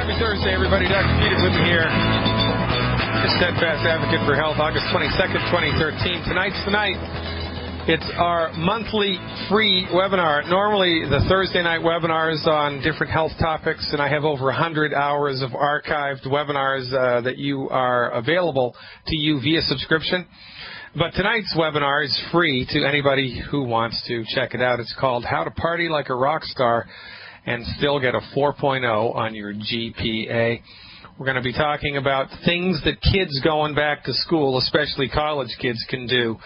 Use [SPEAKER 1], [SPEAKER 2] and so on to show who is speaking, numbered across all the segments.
[SPEAKER 1] Happy Thursday, everybody. Dr. Peter with me here. The Steadfast Advocate for Health, August 22nd, 2013. Tonight's the night. It's our monthly free webinar. Normally, the Thursday night webinars on different health topics, and I have over 100 hours of archived webinars that you are available to you via subscription. But tonight's webinar is free to anybody who wants to check it out. It's called How to Party Like a Rock Star and Still Get a 4.0 on Your GPA. We're going to be talking about things that kids going back to school, especially college kids, can do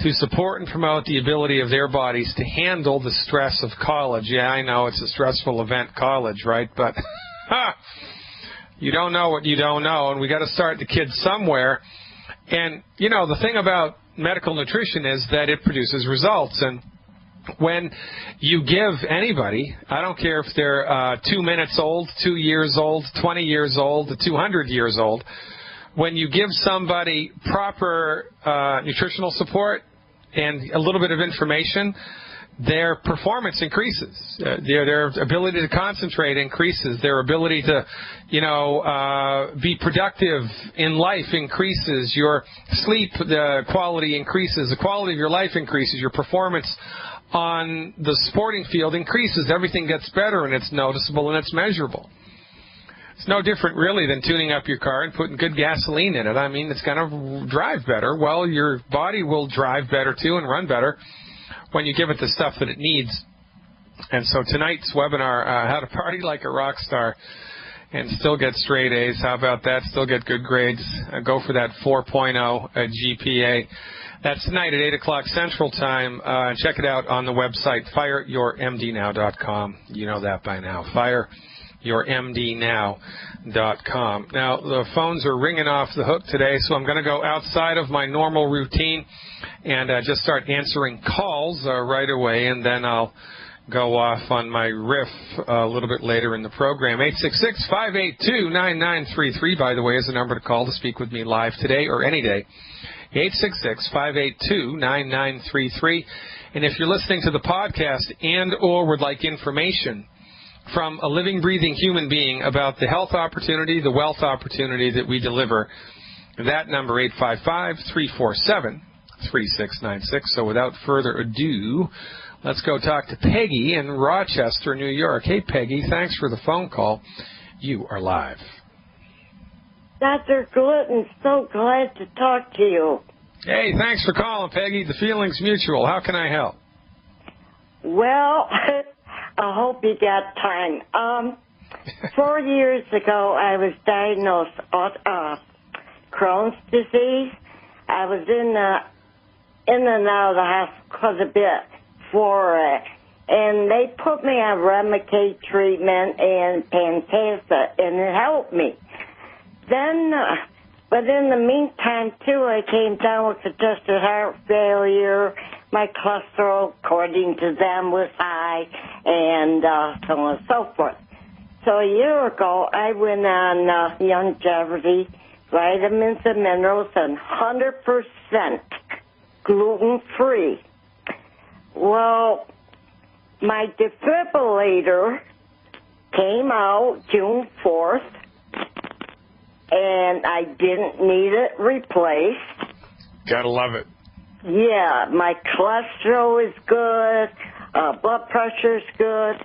[SPEAKER 1] to support and promote the ability of their bodies to handle the stress of college. Yeah, I know it's a stressful event, college, right? But you don't know what you don't know, and we got to start the kids somewhere. And, you know, the thing about medical nutrition is that it produces results. And when you give anybody, I don't care if they're 2 minutes old, 2 years old, 20 years old, 200 years old, when you give somebody proper nutritional support and a little bit of information, their performance increases. Their ability to concentrate increases. Their ability to, be productive in life increases. Your sleep quality increases. The quality of your life increases. Your performance on the sporting field increases. Everything gets better, and it's noticeable and it's measurable. It's no different, really, than tuning up your car and putting good gasoline in it. I mean, it's going to drive better. Well, your body will drive better, too, and run better when you give it the stuff that it needs. And so tonight's webinar, How to Party Like a Rock Star and Still Get Straight A's. How about that? Still get good grades. Go for that 4.0 GPA. That's tonight at 8 o'clock Central Time. Check it out on the website, fireyourmdnow.com. You know that by now. Fireyourmdnow.com. Now, the phones are ringing off the hook today, so I'm going to go outside of my normal routine and just start answering calls right away, and then I'll go off on my riff a little bit later in the program. 866-582-9933, by the way, is the number to call to speak with me live today or any day. 866-582-9933. And if you're listening to the podcast and or would like information from a living, breathing human being about the health opportunity, the wealth opportunity that we deliver, that number, 855-347-3696. So without further ado, let's go talk to Peggy in Rochester, New York. Hey, Peggy, thanks for the phone call. You are live.
[SPEAKER 2] Dr. Glidden, so glad to talk to you.
[SPEAKER 1] Hey, thanks for calling, Peggy. The feeling's mutual. How can I help?
[SPEAKER 2] Well, I hope you got time. 4 years ago, I was diagnosed with Crohn's disease. I was in and out of the hospital quite a bit for it. And they put me on Remicade treatment and Pantasa, and it helped me. Then, but in the meantime, too, I came down with congested heart failure. My cholesterol, according to them, was high, and so on and so forth. So a year ago, I went on longevity, vitamins and minerals, and 100% gluten-free. Well, my defibrillator came out June 4th, and I didn't need it replaced.
[SPEAKER 1] Gotta love it.
[SPEAKER 2] Yeah, my cholesterol is good, blood pressure is good.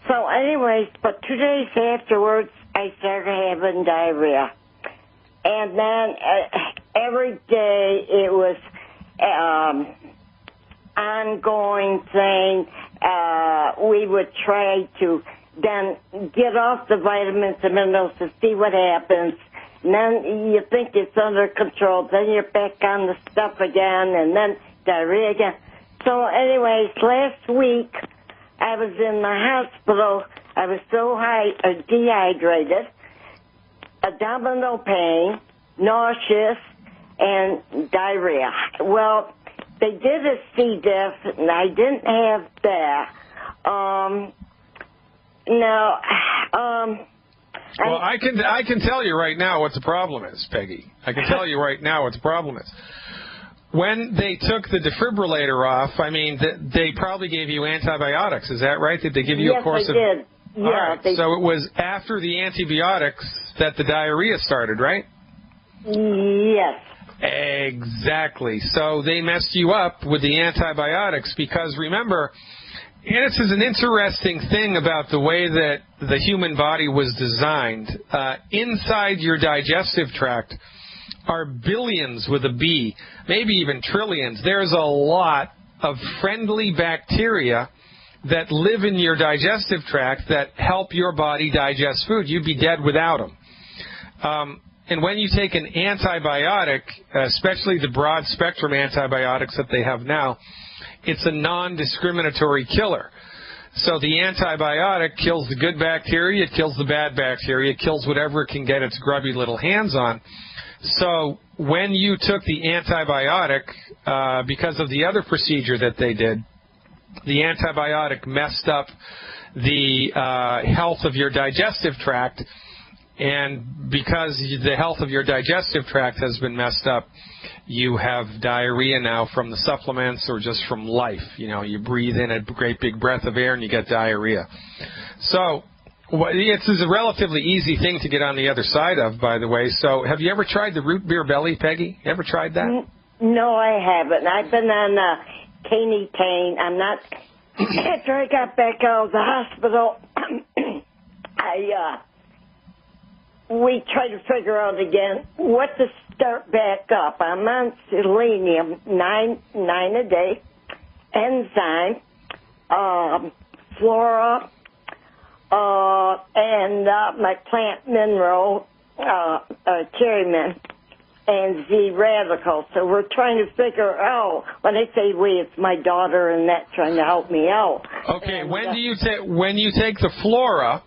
[SPEAKER 2] So anyways, but 2 days afterwards, I started having diarrhea. And then every day it was ongoing thing. We would try to then get off the vitamins and minerals to see what happens. And then you think it's under control. Then you're back on the stuff again, and then diarrhea again. So anyways, last week I was in the hospital. I was so dehydrated, abdominal pain, nauseous, and diarrhea. Well, they did a C. diff, and I didn't have that.
[SPEAKER 1] Well, I can tell you right now what the problem is, Peggy. I can tell you right now what the problem is. When they took the defibrillator off, I mean, they probably gave you antibiotics. Is that right? Did they give you a course of?
[SPEAKER 2] Yes, they did. Yeah.
[SPEAKER 1] All right. So it was after the antibiotics that the diarrhea started, right?
[SPEAKER 2] Yes.
[SPEAKER 1] Exactly. So they messed you up with the antibiotics because, remember, and this is an interesting thing about the way that the human body was designed. Inside your digestive tract are billions with a B, maybe even trillions. There's a lot of friendly bacteria that live in your digestive tract that help your body digest food. You'd be dead without them. And when you take an antibiotic, especially the broad-spectrum antibiotics that they have now, it's a non-discriminatory killer. So the antibiotic kills the good bacteria, it kills the bad bacteria, it kills whatever it can get its grubby little hands on. So when you took the antibiotic, because of the other procedure that they did, the antibiotic messed up the health of your digestive tract. And because the health of your digestive tract has been messed up, you have diarrhea now from the supplements or just from life. You know, you breathe in a great big breath of air and you get diarrhea. So it's a relatively easy thing to get on the other side of, by the way. So have you ever tried the root beer belly, Peggy? Ever tried that?
[SPEAKER 2] No, I haven't. I've been on Caney-Tane. I'm not. After I got back out of the hospital, we tried to figure out again what to start back up. I'm on selenium, 9 a day, enzyme, flora, and my plant mineral, cherry mint, and Z radical. So we're trying to figure out. When I say we, it's my daughter and that trying to help me out.
[SPEAKER 1] Okay,
[SPEAKER 2] and,
[SPEAKER 1] when you take the flora,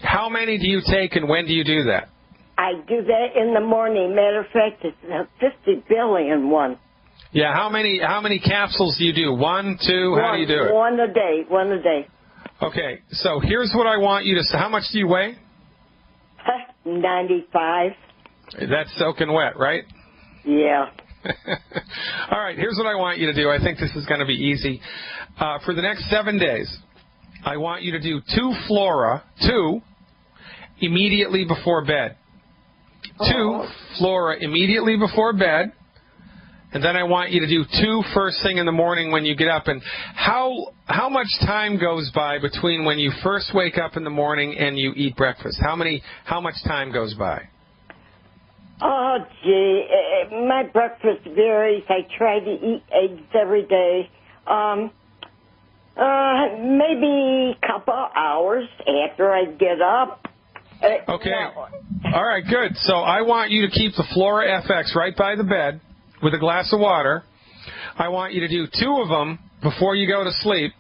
[SPEAKER 1] how many do you take and when do you do that?
[SPEAKER 2] I do that in the morning. Matter of fact, it's a 50 billion one.
[SPEAKER 1] Yeah, how many capsules do you do? 1, 2, how do you do it?
[SPEAKER 2] One a day.
[SPEAKER 1] Okay, so here's what I want you to say. How much do you weigh?
[SPEAKER 2] 95.
[SPEAKER 1] That's soaking wet, right?
[SPEAKER 2] Yeah.
[SPEAKER 1] All right, here's what I want you to do. I think this is going to be easy. For the next 7 days, I want you to do 2 flora, 2 immediately before bed. 2 flora immediately before bed. And then I want you to do 2 first thing in the morning when you get up. And how much time goes by between when you first wake up in the morning and you eat breakfast? How much time goes by?
[SPEAKER 2] Oh, gee, my breakfast varies. I try to eat eggs every day. Maybe a couple of hours after I get up.
[SPEAKER 1] Okay. All right, good. So I want you to keep the Flora FX right by the bed with a glass of water. I want you to do 2 of them before you go to sleep.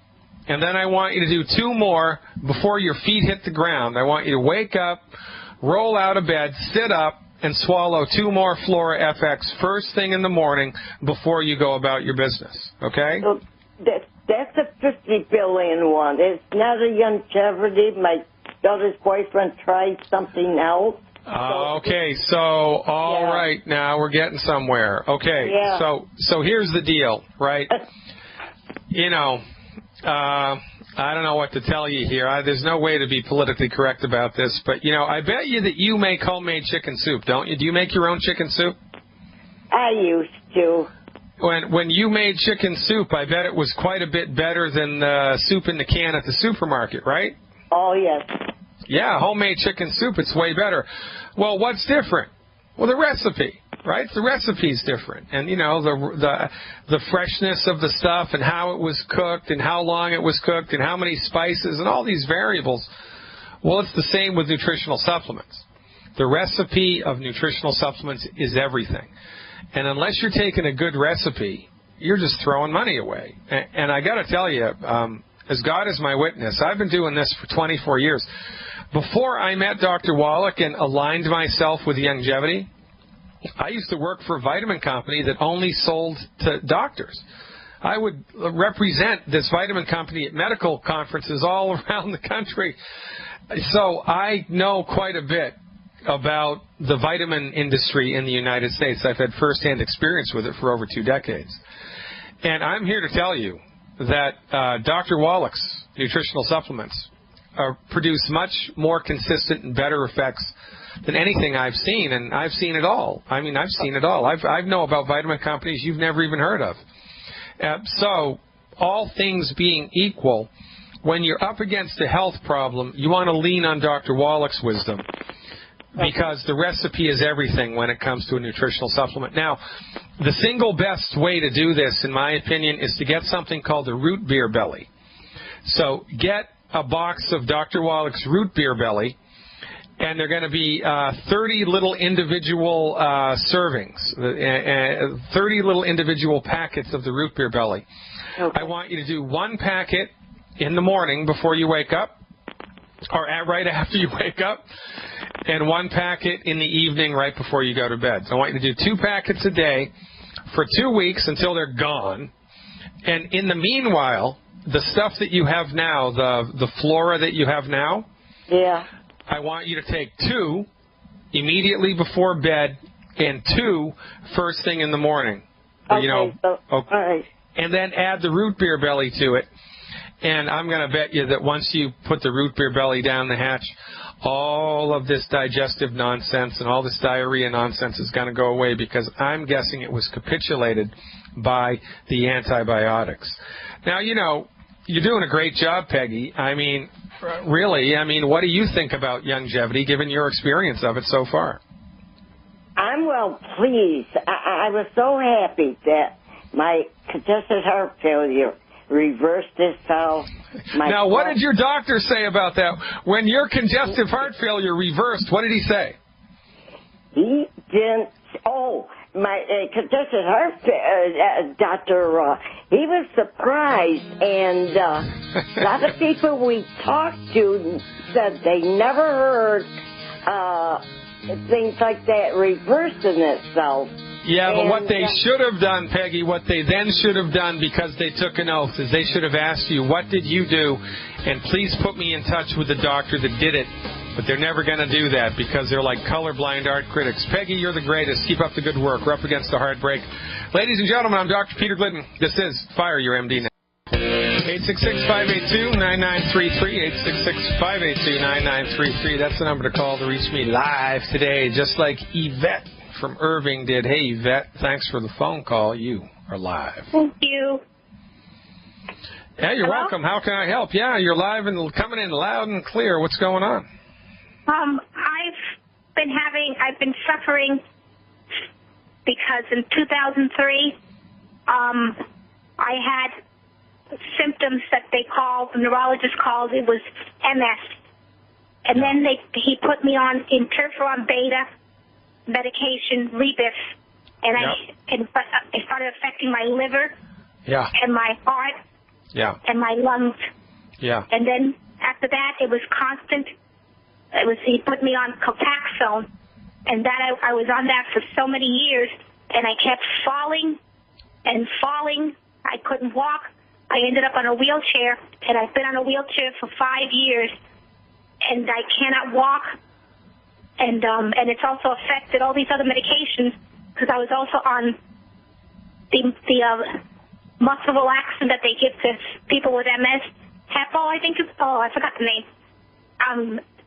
[SPEAKER 1] And then I want you to do 2 more before your feet hit the ground. I want you to wake up, roll out of bed, sit up, and swallow 2 more Flora FX first thing in the morning before you go about your business. Okay?
[SPEAKER 2] So that's a 50 billion one. It's not a longevity. My daughter's boyfriend tried something else.
[SPEAKER 1] Okay, so all right, now we're getting somewhere. Okay, so here's the deal, right? You know, I don't know what to tell you here. There's no way to be politically correct about this, but you know, I bet you that you make homemade chicken soup, don't you? Do you make your own chicken soup?
[SPEAKER 2] I used to.
[SPEAKER 1] When you made chicken soup, I bet it was quite a bit better than the soup in the can at the supermarket, right?
[SPEAKER 2] Oh, yes.
[SPEAKER 1] Yeah, homemade chicken soup, it's way better. Well, what's different? Well, the recipe, right? The recipe's different. And, you know, the freshness of the stuff and how it was cooked and how long it was cooked and how many spices and all these variables. Well, it's the same with nutritional supplements. The recipe of nutritional supplements is everything. And unless you're taking a good recipe, you're just throwing money away. And I got to tell you, as God is my witness, I've been doing this for 24 years. Before I met Dr. Wallach and aligned myself with longevity, I used to work for a vitamin company that only sold to doctors. I would represent this vitamin company at medical conferences all around the country. So I know quite a bit about the vitamin industry in the United States. I've had firsthand experience with it for over 2 decades. And I'm here to tell you that Dr. Wallach's nutritional supplements produce much more consistent and better effects than anything I've seen, and I've seen it all. I mean, I've seen it all. I know about vitamin companies you've never even heard of. So all things being equal, when you're up against a health problem, you want to lean on Dr. Wallach's wisdom, because the recipe is everything when it comes to a nutritional supplement. Now, the single best way to do this, in my opinion, is to get something called the root beer belly. So get a box of Dr. Wallach's root beer belly, and they're going to be 30 little individual servings, 30 little individual packets of the root beer belly. Okay. I want you to do one packet in the morning before you wake up, or right after you wake up, and one packet in the evening right before you go to bed. So I want you to do 2 packets a day for 2 weeks until they're gone. And in the meanwhile, the stuff that you have now, the flora that you have now, yeah, I want you to take 2 immediately before bed and 2 first thing in the morning.
[SPEAKER 2] Okay, okay. All right.
[SPEAKER 1] And then add the root beer belly to it. And I'm going to bet you that once you put the root beer belly down the hatch, all of this digestive nonsense and all this diarrhea nonsense is going to go away, because I'm guessing it was capitulated by the antibiotics. Now, you know, you're doing a great job, Peggy. I mean, really, what do you think about longevity, given your experience of it so far?
[SPEAKER 2] I'm well pleased. I was so happy that my congestive heart failure reversed itself.
[SPEAKER 1] Now, what did your doctor say about that? When your congestive heart failure reversed, what did he say?
[SPEAKER 2] He didn't. Oh, my congestive heart doctor, he was surprised, and a lot of people we talked to said they never heard things like that reversing itself.
[SPEAKER 1] Yeah, but what they should have done, Peggy, what they then should have done, because they took an oath, is they should have asked you, what did you do? And please put me in touch with the doctor that did it. But they're never going to do that, because they're like colorblind art critics. Peggy, you're the greatest. Keep up the good work. We're up against the heartbreak. Ladies and gentlemen, I'm Dr. Peter Glidden. This is Fire Your MD Now. 866-582-9933, 866-582-9933. That's the number to call to reach me live today, just like Yvette from Irving did. Hey, Yvette, thanks for the phone call. You are live.
[SPEAKER 3] Thank you.
[SPEAKER 1] Yeah, you're welcome. How can I help? Yeah, you're live and coming in loud and clear. What's going on?
[SPEAKER 3] I've been suffering because in 2003, I had symptoms that the neurologist called, it was MS. And then he put me on interferon beta medication, Rebif, and it started affecting my liver, and my heart, and my lungs. Yeah. And then after that, it was constant. He put me on Copaxone, and that I was on that for so many years, and I kept falling and falling. I couldn't walk. I ended up on a wheelchair, and I've been on a wheelchair for 5 years, and I cannot walk. And it's also affected all these other medications, because I was also on the muscle relaxant that they give to people with MS. Hepo, I think it's, I forgot the name.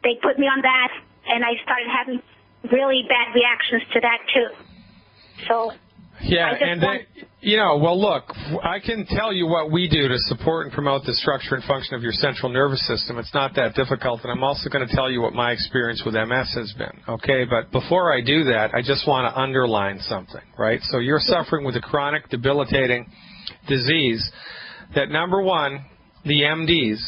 [SPEAKER 3] They put me on that, and I started having really bad reactions to that too. So
[SPEAKER 1] yeah, and well, look, I can tell you what we do to support and promote the structure and function of your central nervous system. It's not that difficult, and I'm also going to tell you what my experience with MS has been, okay? But before I do that, I just want to underline something, right? So you're suffering with a chronic, debilitating disease that, number one, the MDs,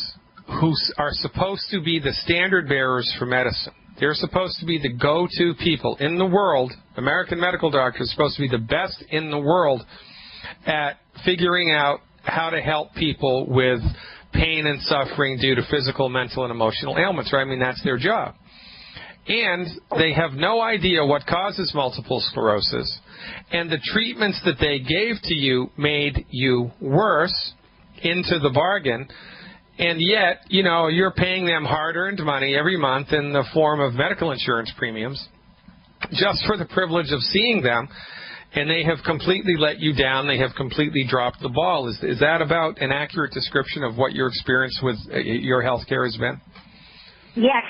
[SPEAKER 1] who are supposed to be the standard bearers for medicine, they're supposed to be the go-to people in the world. American medical doctors are supposed to be the best in the world at figuring out how to help people with pain and suffering due to physical, mental, and emotional ailments, right? I mean, that's their job. And they have no idea what causes multiple sclerosis, and the treatments that they gave to you made you worse into the bargain. And yet, you're paying them hard-earned money every month in the form of medical insurance premiums just for the privilege of seeing them, and they have completely let you down. They have completely dropped the ball. Is that about an accurate description of what your experience with your health care has been?
[SPEAKER 3] Yes.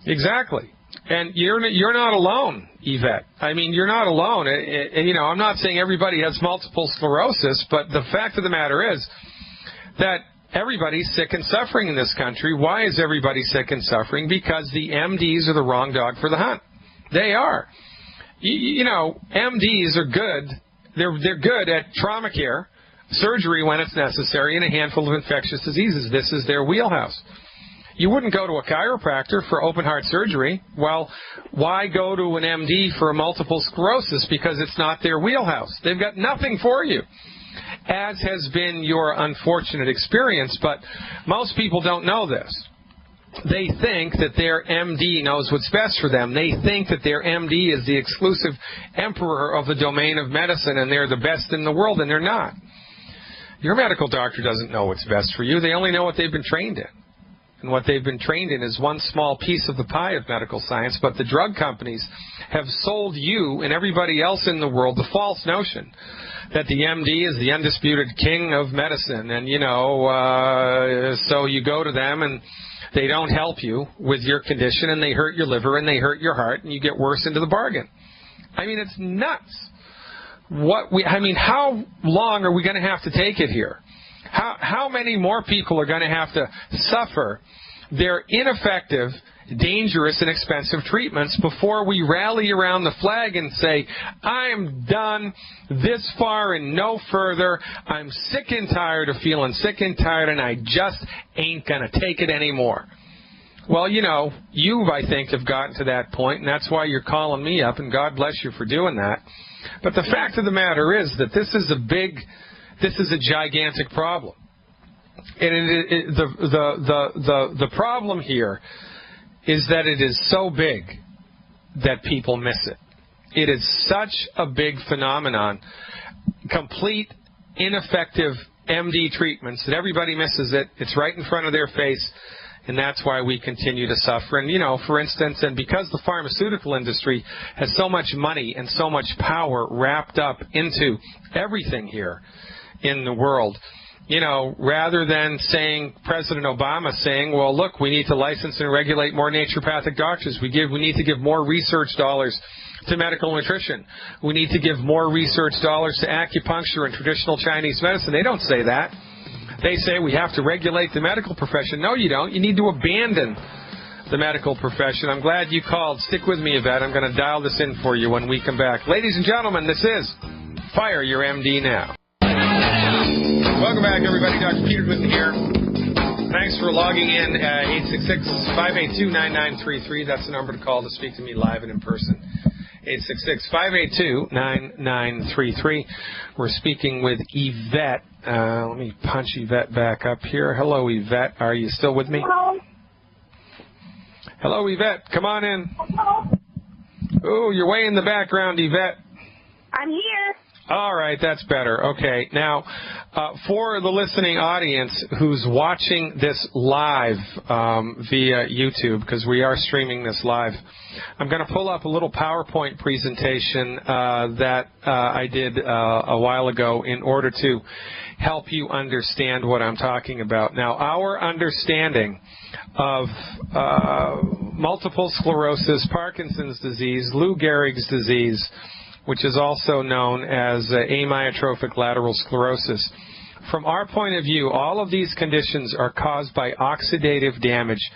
[SPEAKER 1] Exactly. And you're not alone, Yvette. I mean, you're not alone. And, you know, I'm not saying everybody has multiple sclerosis, but the fact of the matter is that everybody's sick and suffering in this country. Why is everybody sick and suffering? Because the MDs are the wrong dog for the hunt. They are. You know, MDs are good. They're good at trauma care, surgery when it's necessary, and a handful of infectious diseases. This is their wheelhouse. You wouldn't go to a chiropractor for open heart surgery. Well, why go to an MD for multiple sclerosis? Because it's not their wheelhouse. They've got nothing for you, as has been your unfortunate experience. But most people don't know this. They think that their MD knows what's best for them. They think that their MD is the exclusive emperor of the domain of medicine and they're the best in the world, and they're not. Your medical doctor doesn't know what's best for you. They only know what they've been trained in. And what they've been trained in is one small piece of the pie of medical science, but the drug companies have sold you and everybody else in the world the false notion that the MD is the undisputed king of medicine. And, you know, so you go to them and they don't help you with your condition, and they hurt your liver and they hurt your heart, and you get worse into the bargain. I mean, it's nuts. How long are we going to have to take it here? How many more people are going to have to suffer their ineffective, dangerous, and expensive treatments before we rally around the flag and say, I'm done this far and no further. I'm sick and tired of feeling sick and tired, and I just ain't going to take it anymore. Well, you know, you, I think, have gotten to that point, and that's why you're calling me up, and God bless you for doing that. But the fact of the matter is that this is a gigantic problem. And the problem here is that it is so big that people miss it. It is such a big phenomenon, complete ineffective MD treatments, that everybody misses it. It's right in front of their face, and that's why we continue to suffer. And, you know, for instance, and because the pharmaceutical industry has so much money and so much power wrapped up into everything here in the world, you know, rather than saying, President Obama saying, well, look, we need to license and regulate more naturopathic doctors. We need to give more research dollars to medical nutrition. We need to give more research dollars to acupuncture and traditional Chinese medicine. They don't say that. They say we have to regulate the medical profession. No, you don't. You need to abandon the medical profession. I'm glad you called. Stick with me, Yvette. I'm going to dial this in for you when we come back. Ladies and gentlemen, this is Fire Your MD Now. Welcome back, everybody. Dr. Peter Glidden here. Thanks for logging in. 866-582-9933. That's the number to call to speak to me live and in person. 866-582-9933. We're speaking with Yvette. Let me punch Yvette back up here. Hello, Yvette. Are you still with me?
[SPEAKER 3] Hello.
[SPEAKER 1] Hello, Yvette. Come on in.
[SPEAKER 3] Hello.
[SPEAKER 1] Oh, you're way in the background, Yvette.
[SPEAKER 3] I'm here.
[SPEAKER 1] All right, that's better. Okay, now, for the listening audience who's watching this live via YouTube, because we are streaming this live, I'm going to pull up a little PowerPoint presentation that I did a while ago in order to help you understand what I'm talking about. Now, our understanding of multiple sclerosis, Parkinson's disease, Lou Gehrig's disease, which is also known as amyotrophic lateral sclerosis. From our point of view, all of these conditions are caused by oxidative damage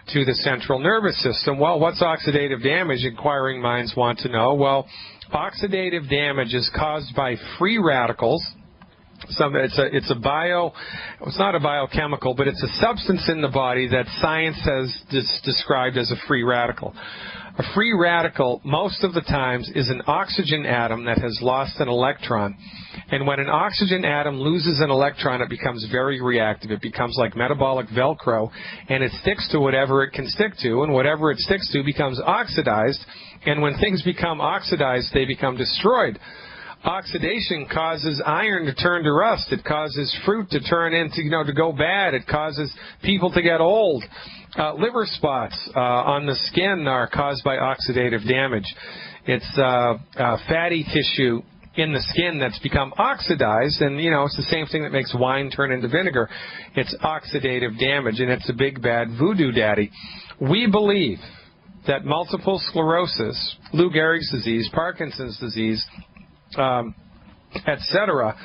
[SPEAKER 1] to the central nervous system. Well, what's oxidative damage? Inquiring minds want to know. Well, oxidative damage is caused by free radicals. It's not a biochemical, but it's a substance in the body that science has described as a free radical. A free radical, most of the times, is an oxygen atom that has lost an electron. And when an oxygen atom loses an electron, it becomes very reactive. It becomes like metabolic Velcro, and it sticks to whatever it can stick to, and whatever it sticks to becomes oxidized. And when things become oxidized, they become destroyed. Oxidation causes iron to turn to rust. It causes fruit to turn into, to go bad. It causes people to get old. Liver spots on the skin are caused by oxidative damage. It's fatty tissue in the skin that's become oxidized, and, you know, it's the same thing that makes wine turn into vinegar. It's oxidative damage, and it's a big bad voodoo daddy. We believe that multiple sclerosis, Lou Gehrig's disease, Parkinson's disease, etc.,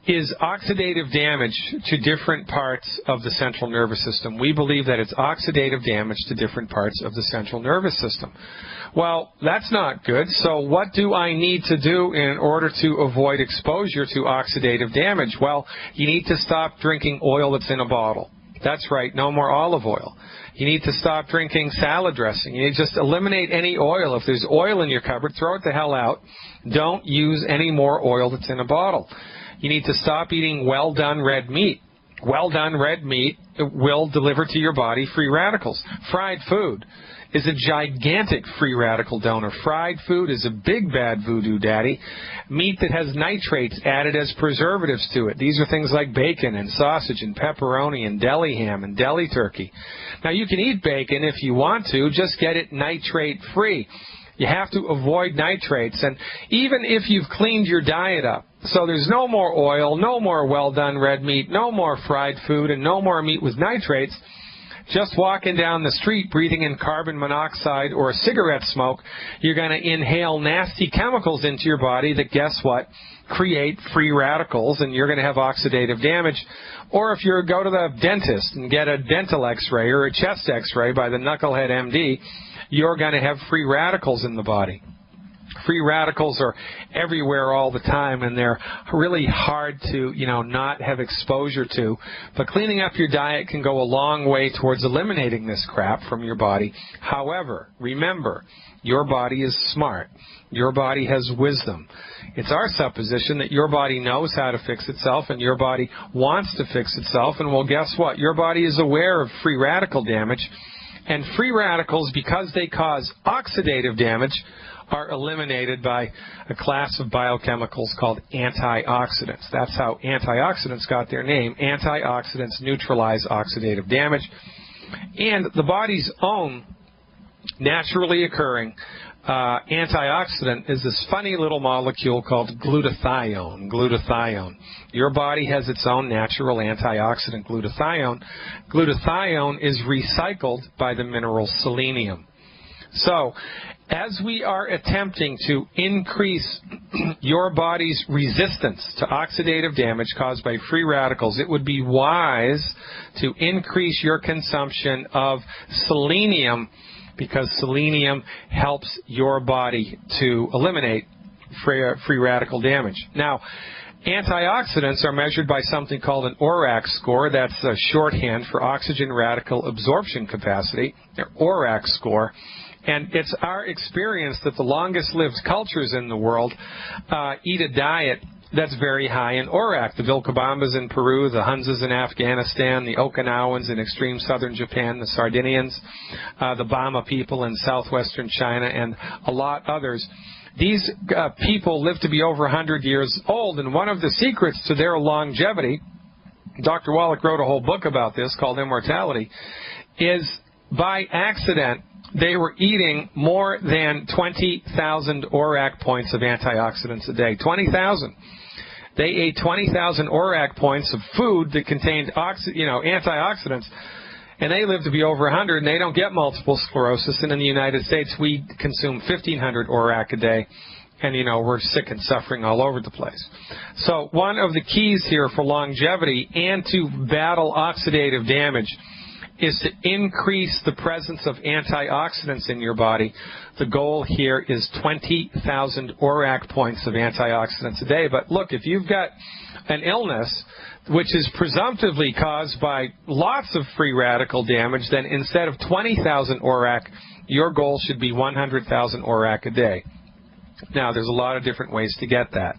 [SPEAKER 1] is oxidative damage to different parts of the central nervous system. We believe that it's oxidative damage to different parts of the central nervous system. Well, that's not good. So what do I need to do in order to avoid exposure to oxidative damage? Well, you need to stop drinking oil that's in a bottle. That's right, no more olive oil. You need to stop drinking salad dressing. You need to just eliminate any oil. If there's oil in your cupboard, throw it the hell out. Don't use any more oil that's in a bottle. You need to stop eating well-done red meat. Well-done red meat will deliver to your body free radicals. Fried food is a gigantic free radical donor. Fried food is a big bad voodoo daddy. Meat that has nitrates added as preservatives to it. These are things like bacon and sausage and pepperoni and deli ham and deli turkey. Now, you can eat bacon if you want to. Just get it nitrate-free. You have to avoid nitrates. And even if you've cleaned your diet up, so there's no more oil, no more well-done red meat, no more fried food, and no more meat with nitrates, just walking down the street breathing in carbon monoxide or cigarette smoke, you're going to inhale nasty chemicals into your body that, guess what, create free radicals, and you're going to have oxidative damage. Or if you go to the dentist and get a dental x-ray or a chest x-ray by the knucklehead MD, you're going to have free radicals in the body. Free radicals are everywhere all the time, and they're really hard to, not have exposure to. But cleaning up your diet can go a long way towards eliminating this crap from your body. However, remember, your body is smart. Your body has wisdom. It's our supposition that your body knows how to fix itself, and your body wants to fix itself. And, well, guess what? Your body is aware of free radical damage. And free radicals, because they cause oxidative damage, are eliminated by a class of biochemicals called antioxidants. That's how antioxidants got their name. Antioxidants neutralize oxidative damage. And the body's own naturally occurring antioxidant is this funny little molecule called glutathione. Glutathione. Your body has its own natural antioxidant, glutathione. Glutathione is recycled by the mineral selenium. So, as we are attempting to increase your body's resistance to oxidative damage caused by free radicals, it would be wise to increase your consumption of selenium, because selenium helps your body to eliminate free radical damage. Now, antioxidants are measured by something called an ORAC score. That's a shorthand for oxygen radical absorption capacity, their ORAC score. And it's our experience that the longest-lived cultures in the world eat a diet that's very high in ORAC. The Vilcabambas in Peru, the Hunzas in Afghanistan, the Okinawans in extreme southern Japan, the Sardinians, the Bama people in southwestern China, and a lot others. These people live to be over 100 years old, and one of the secrets to their longevity, Dr. Wallach wrote a whole book about this called Immortality, is by accident they were eating more than 20,000 ORAC points of antioxidants a day. 20,000. They ate 20,000 ORAC points of food that contained antioxidants, and they live to be over 100, and they don't get multiple sclerosis. And in the United States, we consume 1,500 ORAC a day, and, we're sick and suffering all over the place. So one of the keys here for longevity and to battle oxidative damage is to increase the presence of antioxidants in your body. The goal here is 20,000 ORAC points of antioxidants a day. But look, if you've got an illness which is presumptively caused by lots of free radical damage, then instead of 20,000 ORAC, your goal should be 100,000 ORAC a day. Now, there's a lot of different ways to get that.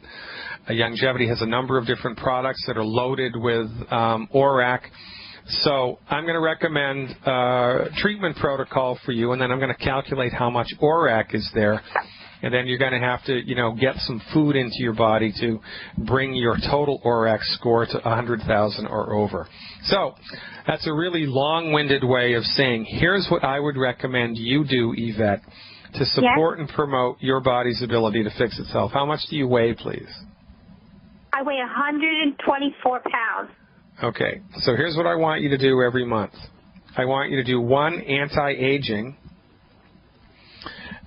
[SPEAKER 1] Longevity has a number of different products that are loaded with ORAC. So I'm going to recommend a treatment protocol for you, and then I'm going to calculate how much ORAC is there. And then you're going to have to, get some food into your body to bring your total ORAC score to 100,000 or over. So that's a really long-winded way of saying, here's what I would recommend you do, Yvette, to support and promote your body's ability to fix itself. How much do you weigh, please?
[SPEAKER 3] I weigh 124 pounds.
[SPEAKER 1] Okay, so here's what I want you to do every month. I want you to do one anti-aging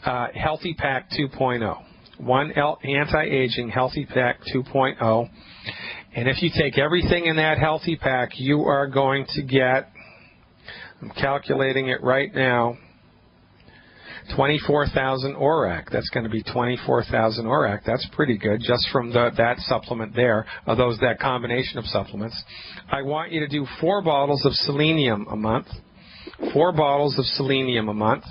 [SPEAKER 1] Healthy Pack 2.0. One anti-aging Healthy Pack 2.0. And if you take everything in that Healthy Pack, you are going to get, I'm calculating it right now, 24,000 ORAC. That's going to be 24,000 ORAC. That's pretty good just from that supplement there, that combination of supplements. I want you to do 4 bottles of selenium a month. 4 bottles of selenium a month.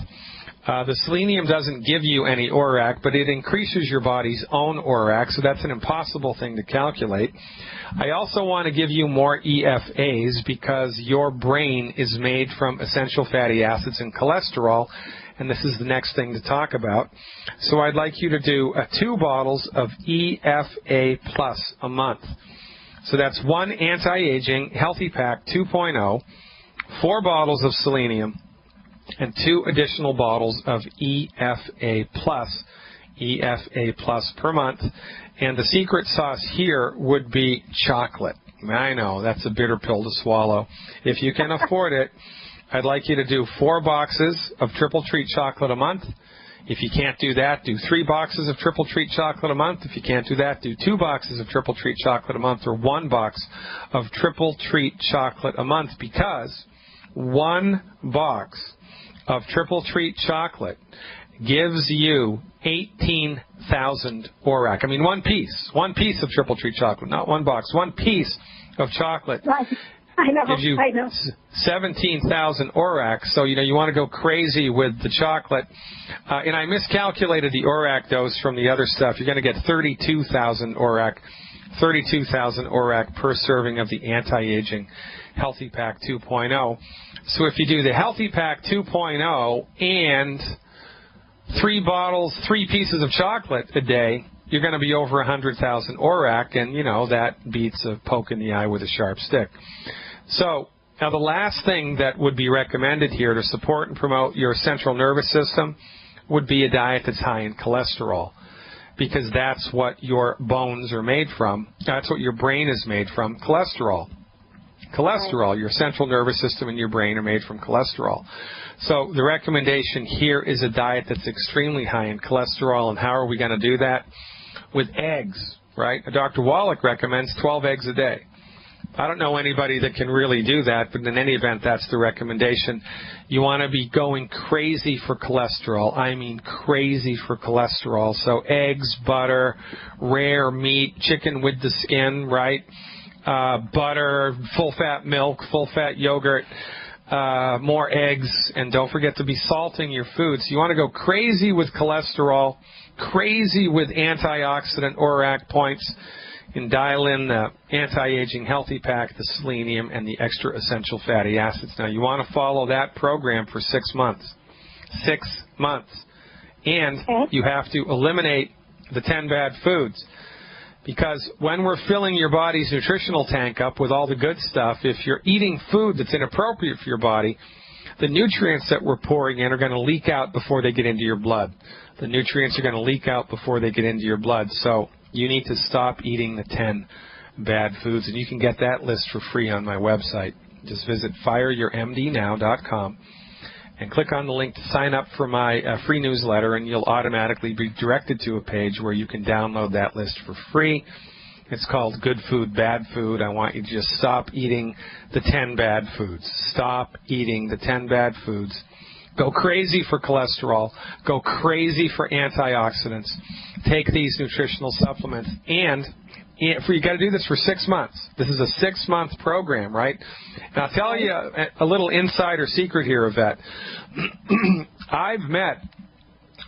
[SPEAKER 1] The selenium doesn't give you any ORAC, but it increases your body's own ORAC, so that's an impossible thing to calculate. I also want to give you more EFAs because your brain is made from essential fatty acids and cholesterol, and this is the next thing to talk about. So I'd like you to do 2 bottles of EFA Plus a month. So that's one anti-aging Healthy Pack 2.0, 4 bottles of selenium, and 2 additional bottles of EFA Plus per month. And the secret sauce here would be chocolate. I know, that's a bitter pill to swallow. If you can afford it, I'd like you to do 4 boxes of Triple Treat chocolate a month. If you can't do that, do 3 boxes of Triple Treat chocolate a month. If you can't do that, do 2 boxes of Triple Treat chocolate a month, or 1 box of Triple Treat chocolate a month, because 1 box of Triple Treat chocolate gives you 18,000 ORAC. I mean, 1 piece of Triple Treat chocolate, not 1 box. 1 piece of chocolate gives you 17,000 ORAC. So, you want to go crazy with the chocolate. And I miscalculated the ORAC dose from the other stuff. You're going to get 32,000 ORAC. 32,000 ORAC per serving of the anti-aging Healthy Pack 2.0. So if you do the Healthy Pack 2.0 and 3 pieces of chocolate a day, you're going to be over 100,000 ORAC, and, that beats a poke in the eye with a sharp stick. So now the last thing that would be recommended here to support and promote your central nervous system would be a diet that's high in cholesterol, because that's what your bones are made from. That's what your brain is made from, cholesterol. Cholesterol, your central nervous system and your brain are made from cholesterol. So the recommendation here is a diet that's extremely high in cholesterol. And how are we going to do that? With eggs, right? Dr. Wallach recommends 12 eggs a day. I don't know anybody that can really do that, but in any event, that's the recommendation. You want to be going crazy for cholesterol. I mean crazy for cholesterol. So eggs, butter, rare meat, chicken with the skin, right? Butter, full-fat milk, full-fat yogurt, more eggs, and don't forget to be salting your foods. You want to go crazy with cholesterol, crazy with antioxidant ORAC points, and dial in the anti-aging Healthy Pack, the selenium, and the extra essential fatty acids. Now, you want to follow that program for 6 months. 6 months. And you have to eliminate the 10 bad foods. Because when we're filling your body's nutritional tank up with all the good stuff, if you're eating food that's inappropriate for your body, the nutrients that we're pouring in are going to leak out before they get into your blood. The nutrients are going to leak out before they get into your blood. So you need to stop eating the 10 bad foods. And you can get that list for free on my website. Just visit fireyourmdnow.com and click on the link to sign up for my free newsletter, and you'll automatically be directed to a page where you can download that list for free. It's called Good Food, Bad Food. I want you to just stop eating the 10 bad foods. Stop eating the 10 bad foods. Go crazy for cholesterol. Go crazy for antioxidants. Take these nutritional supplements. And you got to do this for 6 months. This is a 6-month program, right? And I'll tell you a little insider secret here, Yvette. I've met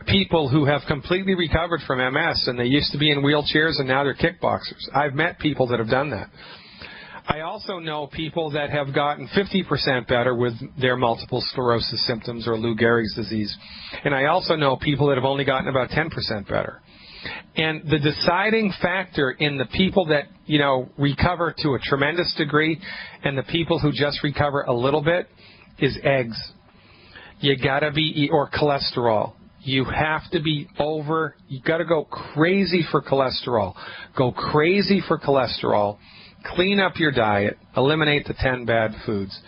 [SPEAKER 1] people who have completely recovered from MS, and they used to be in wheelchairs, and now they're kickboxers. I've met people that have done that. I also know people that have gotten 50% better with their multiple sclerosis symptoms or Lou Gehrig's disease. And I also know people that have only gotten about 10% better. And the deciding factor in the people that, recover to a tremendous degree and the people who just recover a little bit is eggs. You got to be, or cholesterol. You have to be you got to go crazy for cholesterol. Go crazy for cholesterol. Clean up your diet. Eliminate the 10 bad foods.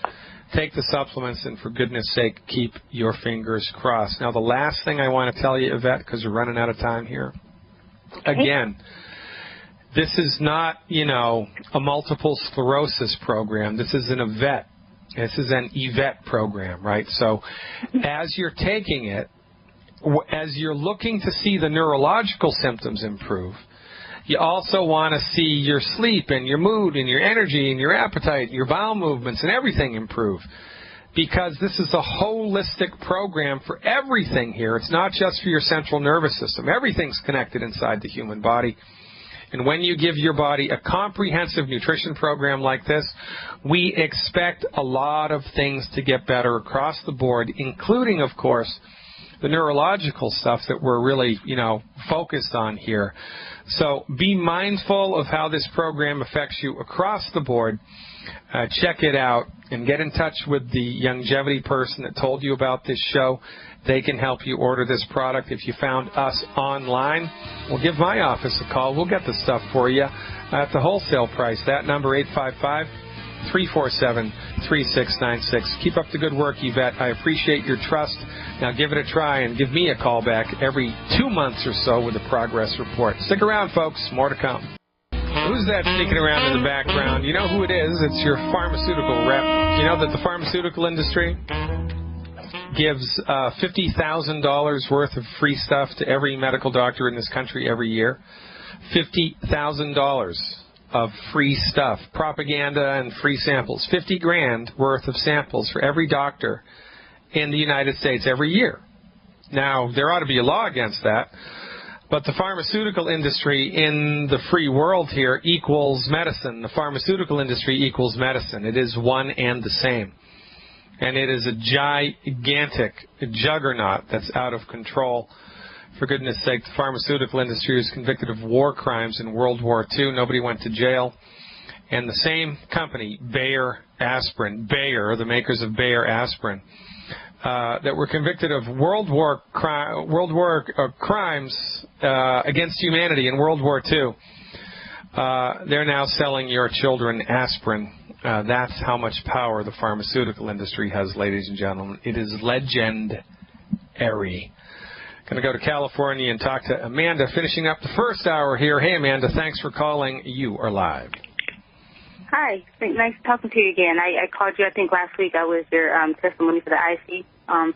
[SPEAKER 1] Take the supplements, and for goodness sake, keep your fingers crossed. Now, the last thing I want to tell you, Yvette, because we're running out of time here. Again, this is not, a multiple sclerosis program. This is an Yvette. This is an Yvette program, right? So as you're taking it, as you're looking to see the neurological symptoms improve, you also want to see your sleep and your mood and your energy and your appetite, your bowel movements and everything improve. Because this is a holistic program for everything here. It's not just for your central nervous system. Everything's connected inside the human body. And when you give your body a comprehensive nutrition program like this, we expect a lot of things to get better across the board, including, of course, the neurological stuff that we're really, focused on here. So be mindful of how this program affects you across the board. Check it out and get in touch with the longevity person that told you about this show. They can help you order this product. If you found us online, we'll give my office a call. We'll get the stuff for you at the wholesale price. That number, 855-347-3696. Keep up the good work, Yvette. I appreciate your trust. Now give it a try and give me a call back every 2 months or so with a progress report. Stick around, folks. More to come. Who's that sneaking around in the background? You know who it is. It's your pharmaceutical rep. You know that the pharmaceutical industry gives $50,000 worth of free stuff to every medical doctor in this country every year. $50,000 of free stuff, propaganda and free samples. 50 grand worth of samples for every doctor in the United States every year. Now, there ought to be a law against that, but the pharmaceutical industry in the free world here equals medicine. The pharmaceutical industry equals medicine. It is one and the same. And it is a gigantic juggernaut that's out of control. For goodness sake, the pharmaceutical industry was convicted of war crimes in World War II. Nobody went to jail. And the same company, Bayer Aspirin, Bayer, the makers of Bayer Aspirin, that were convicted of World War crimes against humanity in World War II, they're now selling your children aspirin. That's how much power the pharmaceutical industry has, ladies and gentlemen. It is legendary. Going to go to California and talk to Amanda, finishing up the first hour here. Hey, Amanda, thanks for calling. You are live.
[SPEAKER 4] Hi. Nice talking to you again. I called you, I think, last week. I was your testimony for the IC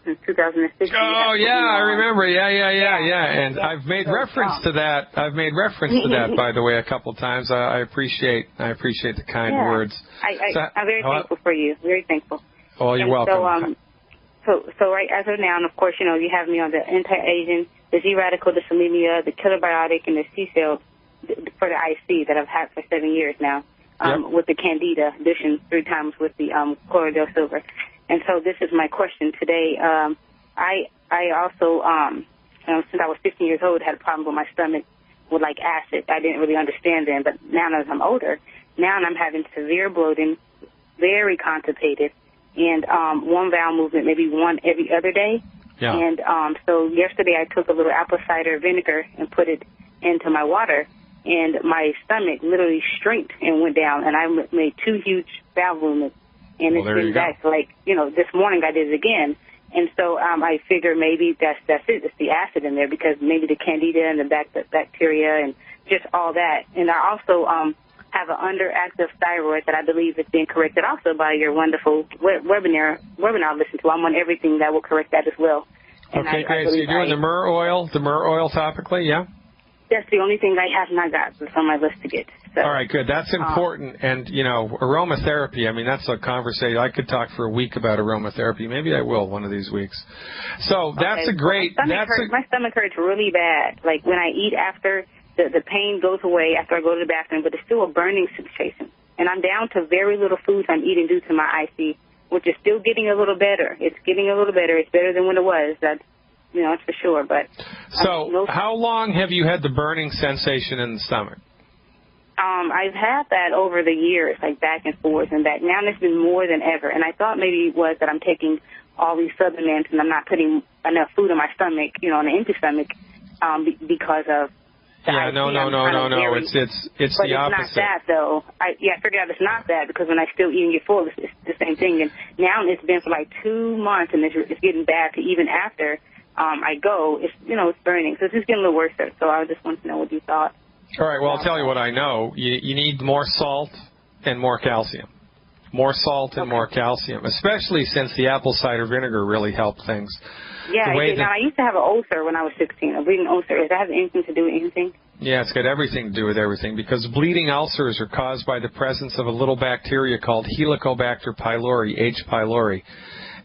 [SPEAKER 4] since 2006.
[SPEAKER 1] Oh, yeah, I remember. Yeah. And I've made reference to that. By the way, a couple of times. I appreciate the kind words.
[SPEAKER 4] I'm very thankful for you. Very thankful.
[SPEAKER 1] Oh, you're welcome.
[SPEAKER 4] So right as of now, and of course, you have me on the anti-aging, the Z-radical, the Selenia, the killer biotic, and the C-cell for the IC that I've had for 7 years now. With the Candida addition 3 times with the Chlorodel Silver. And so this is my question today. I also, since I was 15 years old, had a problem with my stomach with like acid. I didn't really understand then, but now as I'm older, now I'm having severe bloating, very constipated, and one bowel movement, maybe one every other day. Yeah. And so yesterday I took a little apple cider vinegar and put it into my water, and my stomach literally shrinked and went down, and I made 2 huge bowel movements. And it's been back, this morning I did it again. And so I figure maybe that's it. It's the acid in there, because maybe the Candida and the bacteria and just all that. And I also have an underactive thyroid that I believe is being corrected also by your wonderful webinar I listened to. I'm on everything that will correct that as well. And
[SPEAKER 1] okay, great. So you're doing the myrrh oil topically, yeah?
[SPEAKER 4] That's the only thing I have not got. It's on my list to get. So,
[SPEAKER 1] all right, good. That's important. And, aromatherapy, that's a conversation. I could talk for a week about aromatherapy. Maybe I will one of these weeks. So that's a great...
[SPEAKER 4] My stomach hurts really bad. Like when I eat after, the pain goes away after I go to the bathroom, but it's still a burning sensation. And I'm down to very little foods I'm eating due to my IC, which is still getting a little better. It's getting a little better. It's better than when it was. That's for sure. But
[SPEAKER 1] so how long have you had the burning sensation in the stomach?
[SPEAKER 4] I've had that over the years, like back and forth and back. Now it's been more than ever. And I thought maybe it was that I'm taking all these supplements and I'm not putting enough food in my stomach, you know, on an empty stomach, because of the
[SPEAKER 1] Yeah,
[SPEAKER 4] IT.
[SPEAKER 1] no. It's
[SPEAKER 4] but
[SPEAKER 1] the
[SPEAKER 4] it's
[SPEAKER 1] opposite.
[SPEAKER 4] not that, though. I figured out it's not that, because when I still eat and get full, it's the same thing. And now it's been for like 2 months, and it's getting bad to even after I go, it's burning. So it's just getting a little worse. So I just wanted to know what you thought.
[SPEAKER 1] All right, well, I'll tell you what I know. You need more salt and more calcium. More salt and more calcium, especially since the apple cider vinegar really helped things.
[SPEAKER 4] Yeah, now I used to have an ulcer when I was 16, a bleeding ulcer. Does that have anything to do with anything?
[SPEAKER 1] Yeah, it's got everything to do with everything, because bleeding ulcers are caused by the presence of a little bacteria called Helicobacter pylori, H. pylori.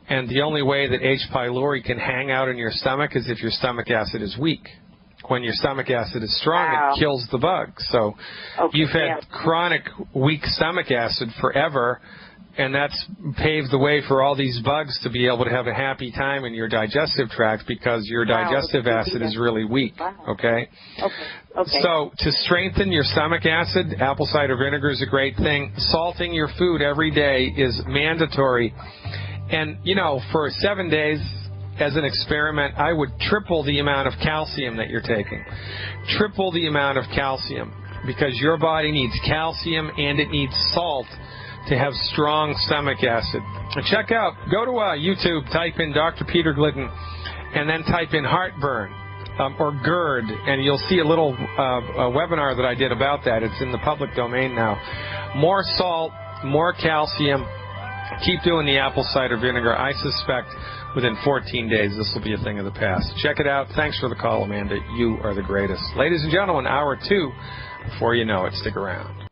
[SPEAKER 1] And the only way that H. pylori can hang out in your stomach is if your stomach acid is weak. When your stomach acid is strong, it kills the bug. So you've had chronic weak stomach acid forever, and that's paved the way for all these bugs to be able to have a happy time in your digestive tract, because your digestive acid is really weak, okay? So to strengthen your stomach acid, apple cider vinegar is a great thing. Salting your food every day is mandatory. And, for 7 days, as an experiment, I would triple the amount of calcium that you're taking. Triple the amount of calcium, because your body needs calcium and it needs salt to have strong stomach acid. And go to YouTube, type in Dr. Peter Glidden, and then type in heartburn or GERD, and you'll see a little webinar that I did about that. It's in the public domain now. More salt, more calcium. Keep doing the apple cider vinegar. I suspect within 14 days this will be a thing of the past. Check it out. Thanks for the call, Amanda. You are the greatest. Ladies and gentlemen, hour 2. Before you know it, stick around.